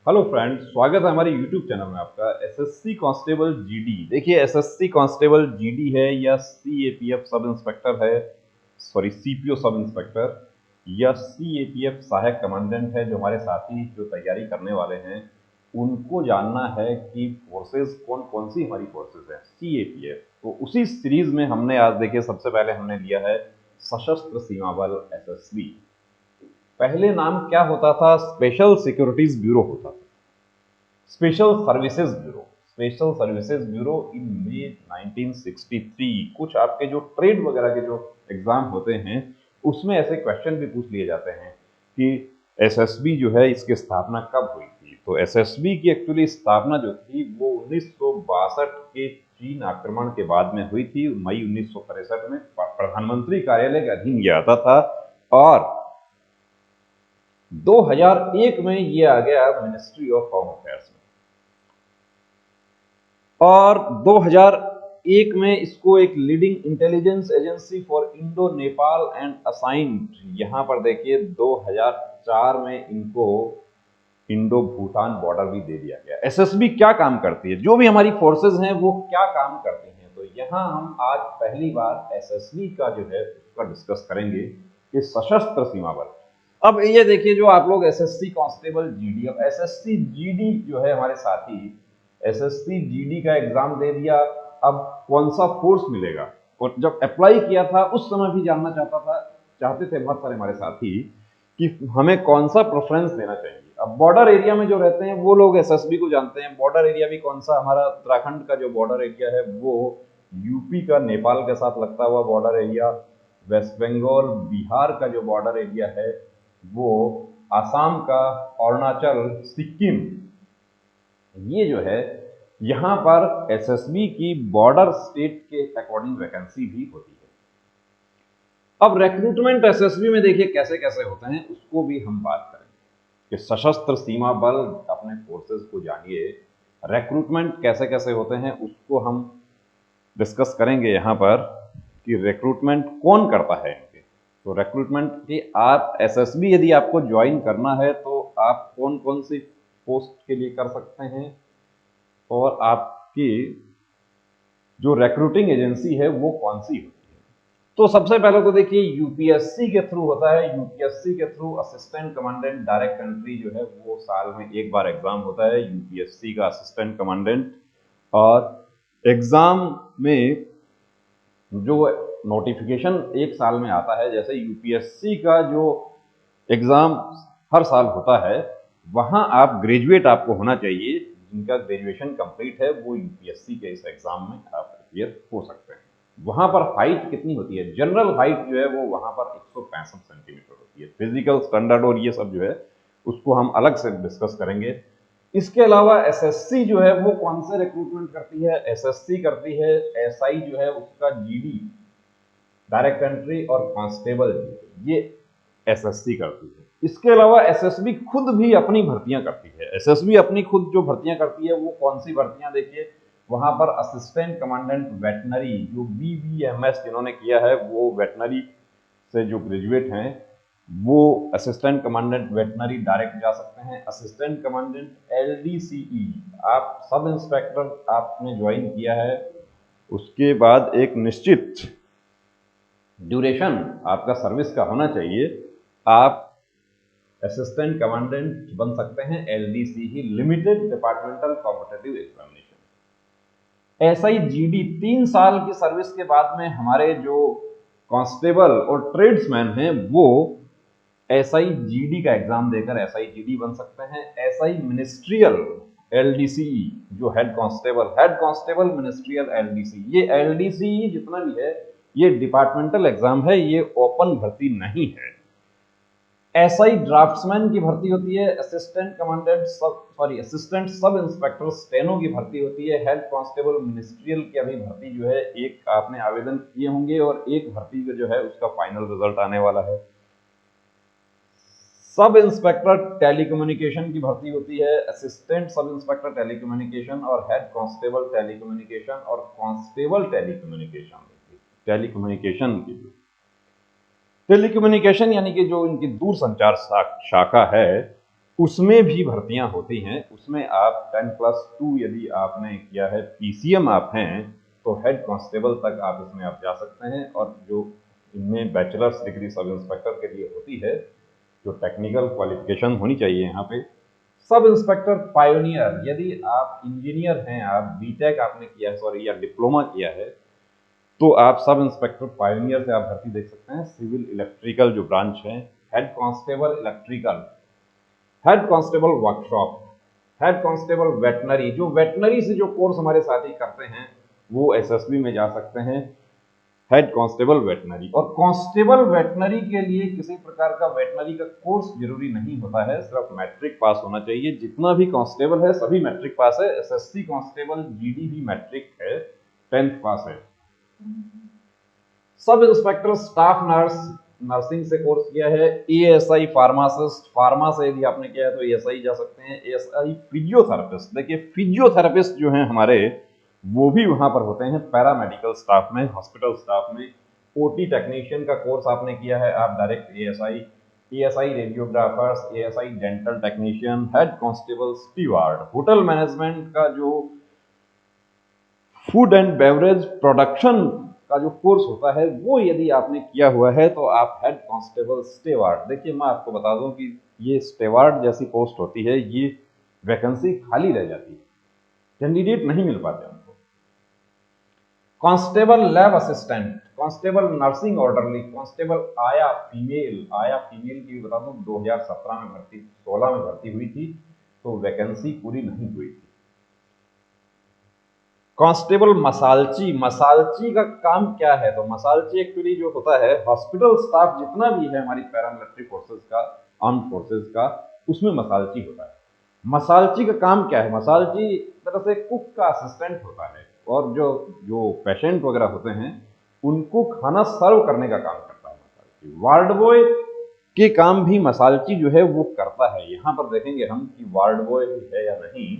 Hello friends, स्वागत है हमारे यूट्यूब चैनल में आपका। SSC constable GD. देखिए, एसएससी कांस्टेबल जीडी है या सीएपीएफ सब इंस्पेक्टर है, सॉरी सीपीओ सब इंस्पेक्टर, या सीएपीएफ सहायक कमांडेंट है, जो हमारे साथी जो तैयारी करने वाले हैं उनको जानना है कि फोर्सेस कौन कौन सी हमारी फोर्सेस है सीएपीएफ। तो उसी सीरीज में हमने आज देखिए सबसे पहले हमने लिया है सशस्त्र सीमा बल एसएसबी। पहले नाम क्या होता था? स्पेशल सिक्योरिटीज ब्यूरो होता था, special services bureau. Special services bureau in May 1963। कुछ आपके जो ट्रेड वगैरह के जो एग्जाम होते हैं उसमें ऐसे क्वेश्चन भी पूछ लिए जाते हैं कि एसएसबी जो है इसकी स्थापना कब हुई थी। तो एसएसबी की एक्चुअली स्थापना जो थी वो 1962 के चीन आक्रमण के बाद में हुई थी। मई 1963 में प्रधानमंत्री कार्यालय के अधीन ये आता था और 2001 में ये आ गया मिनिस्ट्री ऑफ होम अफेयर्स में, और 2001 में इसको एक leading intelligence agency for Indo Nepal and assigned, यहां पर देखिए 2004 में इनको इंडो भूटान बॉर्डर भी दे दिया गया। एसएसबी क्या काम करती है, जो भी हमारी फोर्सेस हैं वो क्या काम करती हैं, तो यहां हम आज पहली बार एसएसबी का जो है उसका डिस्कस करेंगे कि सशस्त्र सीमा बल। अब ये देखिए, जो आप लोग एसएससी कांस्टेबल जीडी, अब एसएससी जीडी जो है हमारे साथी एसएससी जीडी का एग्जाम दे दिया, अब कौन सा फोर्स मिलेगा, और जब अप्लाई किया था उस समय भी जानना चाहते थे बहुत सारे हमारे साथी कि हमें कौन सा प्रेफरेंस देना चाहिए। अब बॉर्डर एरिया में जो रहते हैं वो लोग एसएसबी को जानते हैं। बॉर्डर एरिया भी कौन सा, हमारा उत्तराखंड का जो बॉर्डर एरिया है वो यूपी का नेपाल के साथ लगता हुआ border area, west Bengal Bihar का जो बॉर्डर एरिया है वो आसाम का, अरुणाचल, सिक्किम, ये जो है यहां पर एसएसबी की बॉर्डर स्टेट के अकॉर्डिंग वैकेंसी भी होती है। अब रिक्रूटमेंट एसएसबी में देखिए कैसे कैसे होते हैं उसको भी हम बात करें कि सशस्त्र सीमा बल अपने फोर्सेस को जानिए, रिक्रूटमेंट कैसे कैसे होते हैं उसको हम डिस्कस करेंगे यहाँ पर कि रिक्रूटमेंट कौन करता है इनके। तो रिक्रूटमेंट की आप एसएसबी यदि आपको ज्वाइन करना है तो आप कौन कौन सी पोस्ट के लिए कर सकते हैं, और आपकी जो रिक्रूटिंग एजेंसी है वो कौन सी होती है। तो सबसे पहले तो देखिए यूपीएससी के थ्रू होता है। यूपीएससी के through assistant commandant direct country जो है वो साल में एक बार एग्जाम होता है यूपीएससी का असिस्टेंट कमांडेंट, और एग्जाम में जो नोटिफिकेशन एक साल में आता है, जैसे यूपीएससी का जो एग्जाम हर साल होता है वहां आप ग्रेजुएट आपको होना चाहिए, जिनका ग्रेजुएशन कंप्लीट है वो यूपीएससी के इस एग्जाम में आप अपियर हो सकते हैं। वहां पर हाइट कितनी होती है? जनरल हाइट जो है वो वहां पर 165 सेंटीमीटर होती है। फिजिकल स्टैंडर्ड और ये सब जो है उसको हम अलग से डिस्कस करेंगे। इसके अलावा एसएससी जो है वो कौन से रिक्रूटमेंट करती है? एसएससी करती है एसआई जो है उसका जीडी, डायरेक्ट एंट्री और कांस्टेबल, ये एसएससी करती है। इसके अलावा एसएसबी खुद भी अपनी भर्तियां करती है। एसएसबी अपनी खुद जो भर्तियां करती है वो कौन सी भर्तियां, देखिए वहां पर असिस्टेंट कमांडेंट वेटनरी, जो बीबीएमएस जिन्होंने किया है वो वेटनरी से जो ग्रेजुएट हैं वो असिस्टेंट कमांडेंट वेटनरी डायरेक्ट जा सकते हैं। असिस्टेंट कमांडेंट एलडीसीई, आप सब इंस्पेक्टर आपने ज्वाइन किया है, उसके बाद एक निश्चित ड्यूरेशन आपका सर्विस का होना चाहिए, आप असिस्टेंट कमांडेंट बन सकते हैं LDCE, limited departmental competitive examination. SI GD 3 साल की सर्विस के बाद में हमारे जो कांस्टेबल और ट्रेड्समैन हैं वो एसआई जीडी का एग्जाम देकर एसआई जीडी बन सकते हैं। एसआई मिनिस्ट्रियल एलडीसीई, जो हेड कांस्टेबल मिनिस्ट्रियल एलडीसी, ये एलडीसीई जितना भी है ये डिपार्टमेंटल एग्जाम है, ये ओपन भर्ती नहीं है। एसआई ड्राफ्ट्समैन की भर्ती होती है। असिस्टेंट सब इंस्पेक्टर स्टेनो की भर्ती होती है। हेड कांस्टेबल मिनिस्ट्रियल की अभी भर्ती जो है एक आपने आवेदन किए होंगे और एक भर्ती जो है उसका फाइनल रिजल्ट आने वाला है। सब इंस्पेक्टर टेलीकम्युनिकेशन की भर्ती होती है। असिस्टेंट सब इंस्पेक्टर टेलीकम्युनिकेशन और हेड कांस्टेबल टेलीकम्युनिकेशन और कांस्टेबल टेलीकम्युनिकेशन की टेलीकम्युनिकेशन यानी कि जो इनकी दूर संचार शाखा है उसमें भी भर्तियां होती हैं। उसमें आप 10+2 यदि आपने किया है, पीसीएम आप हैं, तो हेड कांस्टेबल तक आप इसमें आप जा सकते हैं। और जो इनमें बैचलर्स डिग्री सब इंस्पेक्टर के लिए होती है, जो टेक्निकल क्वालिफिकेशन होनी चाहिए यहाँ पे, सब इंस्पेक्टर पायोनियर, यदि आप इंजीनियर हैं, आप बीटेक आपने किया है, सॉरी, या डिप्लोमा किया है, तो आप सब इंस्पेक्टर पायोनियर से आप भर्ती देख सकते हैं। सिविल इलेक्ट्रिकल जो ब्रांच है, head constable electrical, head constable workshop, head constable veterinary, जो वेटनरी से जो कोर्स हमारे साथी करते हैं वो एसएसबी में जा सकते हैं, हेड कांस्टेबल वेटनरी। और कांस्टेबल वेटनरी के लिए किसी प्रकार का वेटनरी का कोर्स जरूरी नहीं होता है, सिर्फ मैट्रिक पास होना चाहिए। जितना भी कांस्टेबल है सभी मैट्रिक पास है। एसएससी कांस्टेबल जीडी भी मैट्रिक है, 10th पास है। Sub inspector staff nurse, nursing से कोर्स किया है। एएसआई फार्मासिस्ट, फार्मा से यदि आपने किया है तो एएसआई जा सकते हैं। एएसआई फिजियोथेरेपिस्ट, देखिए फिजियोथेरेपिस्ट जो हैं हमारे, वो भी वहां पर होते हैं पैरामेडिकल स्टाफ में, हॉस्पिटल स्टाफ में। ओटी टेक्नीशियन का कोर्स आपने किया है, आप direct ASI, ASI radiographers, ASI dental technician, head constable steward. Hotel management का जो फूड एंड बेवरेज प्रोडक्शन का जो कोर्स होता है, वो यदि आपने किया हुआ है तो आप हेड कांस्टेबल स्टेवार्ड। देखिए मैं आपको बता दूं कि ये स्टेवार्ड जैसी पोस्ट होती है, ये वैकेंसी खाली रह जाती है, कैंडिडेट नहीं मिल पाते उनको। Constable lab assistant, constable nursing orderly, constable आया फीमेल, आया फीमेल की भी बता दूं 2017 में भर्ती, 16 में भर्ती हुई थी, तो वैकेंसी पूरी नहीं हुई थी। कांस्टेबल मसालची, मसालची का काम क्या है? तो मसालची एक्चुअली जो होता है, हॉस्पिटल स्टाफ जितना भी है हमारी पैरामिलिट्री फोर्सेस का, आर्म फोर्सेस का, उसमें मसालची होता है। मसालची का काम क्या है? मसालची एक तरह से कुक का असिस्टेंट होता है, और जो जो पेशेंट वगैरह होते हैं उनको खाना सर्व करने का काम करता है मसालची। वार्ड बॉय के काम भी मसालची जो है वो करता है। यहाँ पर देखेंगे हम कि वार्ड बॉय है या नहीं।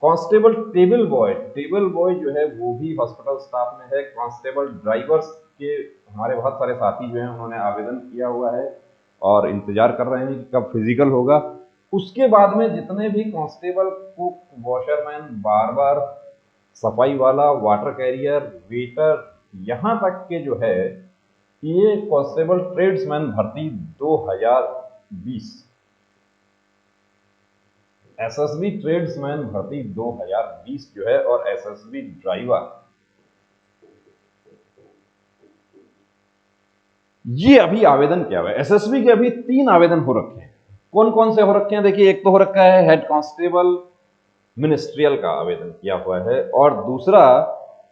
Constable table boy, table boy जो है वो भी हॉस्पिटल स्टाफ में है। कांस्टेबल ड्राइवर्स के हमारे बहुत सारे साथी जो हैं उन्होंने आवेदन किया हुआ है और इंतजार कर रहे हैं कि कब फिजिकल होगा। उसके बाद में जितने भी कांस्टेबल, कुक, वॉशरमैन, बार्बर, सफाई वाला, वाटर कैरियर, वेटर, यहाँ तक के जो है, ये कांस्टेबल ट्रेड्समैन भर्ती 2020, एसएसबी ट्रेड्समैन भर्ती 2020 जो है, और एसएसबी ड्राइवर, ये अभी आवेदन किया हुआ है। एसएसबी के अभी 3 आवेदन हो रखे हैं। कौन कौन से हो रखे हैं? देखिए, एक तो हो रखा है हेड कांस्टेबल मिनिस्ट्रियल का आवेदन किया हुआ है, और दूसरा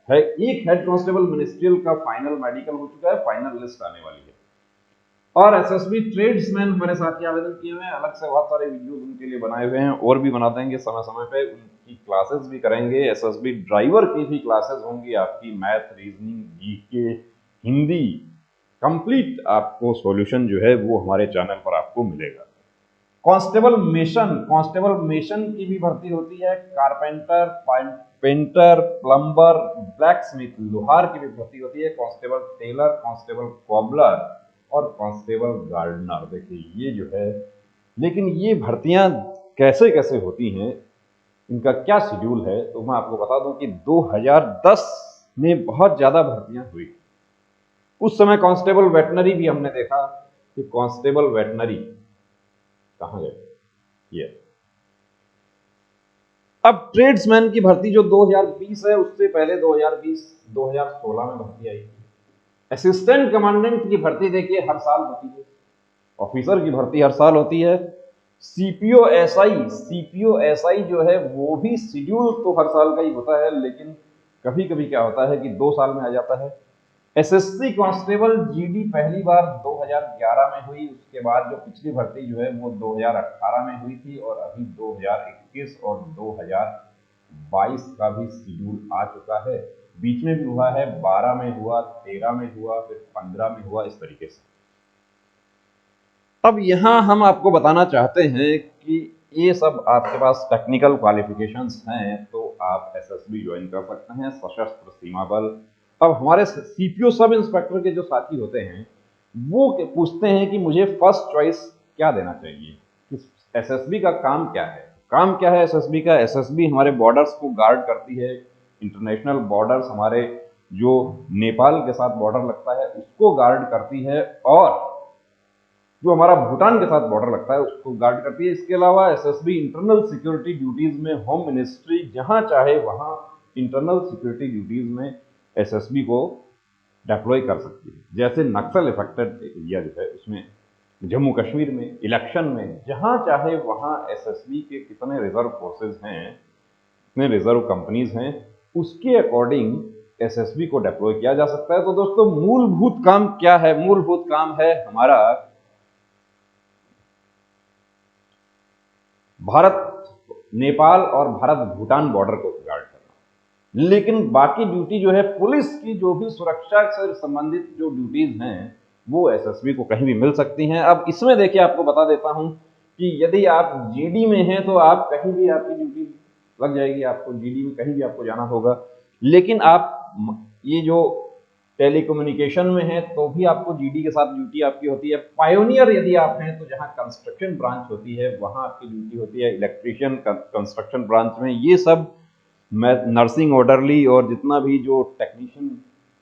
है एक हेड कांस्टेबल मिनिस्ट्रियल का फाइनल मेडिकल हो चुका है, फाइनल लिस्ट आने वाली है। और एसएसबी ट्रेड्समैन हमारे साथ ही आवेदन किए हुए हैं। अलग से बहुत सारे वीडियोस उनके लिए बनाए हुए हैं, और भी बना देंगे समय समय पे, उनकी क्लासेस भी करेंगे। एसएसबी ड्राइवर की भी क्लासेस होंगी आपकी, math, reasoning, GK, Hindi, complete आपको सॉल्यूशन जो है वो हमारे चैनल पर आपको मिलेगा। कांस्टेबल मेशन, कांस्टेबल मेशन की भी भर्ती होती है। Carpenter, painter, plumber, black Smith, लोहार की भी भर्ती होती है। कांस्टेबल टेलर, कांस्टेबल कॉबलर और कांस्टेबल गार्डनर। देखिए ये जो है, लेकिन ये भर्तियां कैसे कैसे होती हैं, इनका क्या शेड्यूल है, तो मैं आपको बता दूं कि 2010 में बहुत ज्यादा भर्तियां हुई। उस समय कांस्टेबल वेटनरी भी हमने देखा कि कांस्टेबल वेटनरी कहां गए ये। अब ट्रेड्समैन की भर्ती जो 2020 है, उससे पहले 2016 में भर्ती आई थी। असिस्टेंट कमांडेंट की भर्ती देखिए हर साल होती है। ऑफिसर की भर्ती हर साल होती है। सीपीओ एसआई, सीपीओ एसआई जो है वो भी शेड्यूल तो हर साल का ही होता है, लेकिन कभी कभी क्या होता है कि 2 साल में आ जाता है। एसएससी कांस्टेबल जीडी पहली बार 2011 में हुई। उसके बाद जो पिछली भर्ती जो है वो 2018 में हुई थी, और अभी 2021 और 2022 का भी शेड्यूल आ चुका है। बीच में भी हुआ है, 12 में हुआ, 13 में हुआ, फिर 15 में हुआ, इस तरीके से। अब यहां हम आपको बताना चाहते हैं कि ये सब आपके पास टेक्निकल क्वालिफिकेशंस हैं तो आप एसएसबी ज्वाइन कर सकते हैं, सशस्त्र सीमा बल। अब हमारे सीपीओ सब इंस्पेक्टर के जो साथी होते हैं वो पूछते हैं कि मुझे फर्स्ट चॉइस क्या देना चाहिए, किस एसएसबी का काम क्या है? काम क्या है एसएसबी का? एसएसबी हमारे बॉर्डर्स को गार्ड करती है। इंटरनेशनल बॉर्डर्स हमारे जो नेपाल के साथ बॉर्डर लगता है उसको गार्ड करती है, और जो हमारा भूटान के साथ बॉर्डर लगता है उसको गार्ड करती है। इसके अलावा एसएसबी इंटरनल सिक्योरिटी ड्यूटीज में होम मिनिस्ट्री जहां चाहे वहां इंटरनल सिक्योरिटी ड्यूटीज में एसएसबी को डिप्लॉय कर सकती है। जैसे नक्सल इफेक्टेड एरिया जो है उसमें, जम्मू कश्मीर में, इलेक्शन में, जहां चाहे वहां एसएसबी के कितने रिजर्व फोर्सेज हैं, कितने रिजर्व कंपनीज हैं, उसके अकॉर्डिंग एसएसबी को डिप्लॉय किया जा सकता है। तो दोस्तों मूलभूत काम क्या है? मूलभूत काम है हमारा भारत नेपाल और भारत भूटान बॉर्डर को गार्ड करना। लेकिन बाकी ड्यूटी जो है पुलिस की, जो भी सुरक्षा से संबंधित जो ड्यूटीज हैं वो एसएसबी को कहीं भी मिल सकती हैं। अब इसमें देखिए आपको बता देता हूं कि यदि आप जीडी में हैं तो आप कहीं भी आपकी ड्यूटी लग जाएगी, आपको जीडी में कहीं भी आपको जाना होगा। लेकिन आप ये जो टेलीकम्युनिकेशन में है तो भी आपको जीडी के साथ ड्यूटी आपकी होती है। पायोनियर यदि आप हैं तो जहां कंस्ट्रक्शन ब्रांच होती है वहां आपकी ड्यूटी होती है। इलेक्ट्रीशियन कंस्ट्रक्शन ब्रांच में, ये सब नर्सिंग ऑर्डरली और जितना भी जो टेक्नीशियन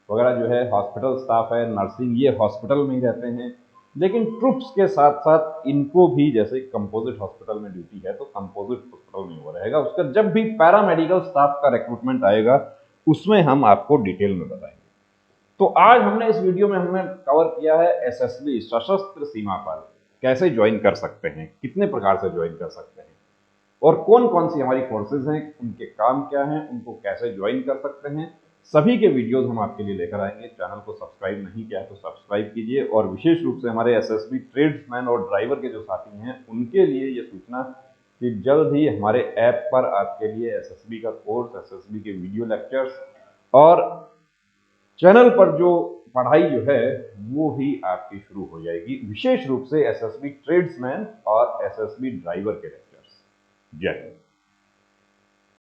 वगैरह जो है, हॉस्पिटल स्टाफ है, नर्सिंग, ये हॉस्पिटल में ही रहते हैं। लेकिन ट्रुप्स के साथ साथ इनको भी, जैसे कंपोजिट हॉस्पिटल में ड्यूटी है तो कंपोजिट हॉस्पिटल में वो रहेगा। उसका जब भी पैरामेडिकल स्टाफ का रिक्रूटमेंट आएगा उसमें हम आपको डिटेल में बताएंगे। तो आज हमने इस वीडियो में हमने कवर किया है एसएसबी, सशस्त्र सीमा बल, कैसे ज्वाइन कर सकते हैं, कितने प्रकार से ज्वाइन कर सकते हैं, और कौन कौन सी हमारी फोर्सेज हैं, उनके काम क्या हैं, उनको कैसे ज्वाइन कर सकते हैं। सभी के वीडियोस हम आपके लिए लेकर आएंगे। चैनल को सब्सक्राइब नहीं किया है तो सब्सक्राइब कीजिए, और विशेष रूप से हमारे एसएसबी ट्रेड्समैन और ड्राइवर के जो साथी हैं उनके लिए ये सूचना कि जल्द ही हमारे ऐप पर आपके लिए एसएसबी का कोर्स, एसएसबी के वीडियो लेक्चर्स और चैनल पर जो पढ़ाई जो है वो भी आपकी शुरू हो जाएगी, विशेष रूप से एसएसबी ट्रेड्समैन और एसएसबी ड्राइवर के लेक्चर्स। जय हिंद।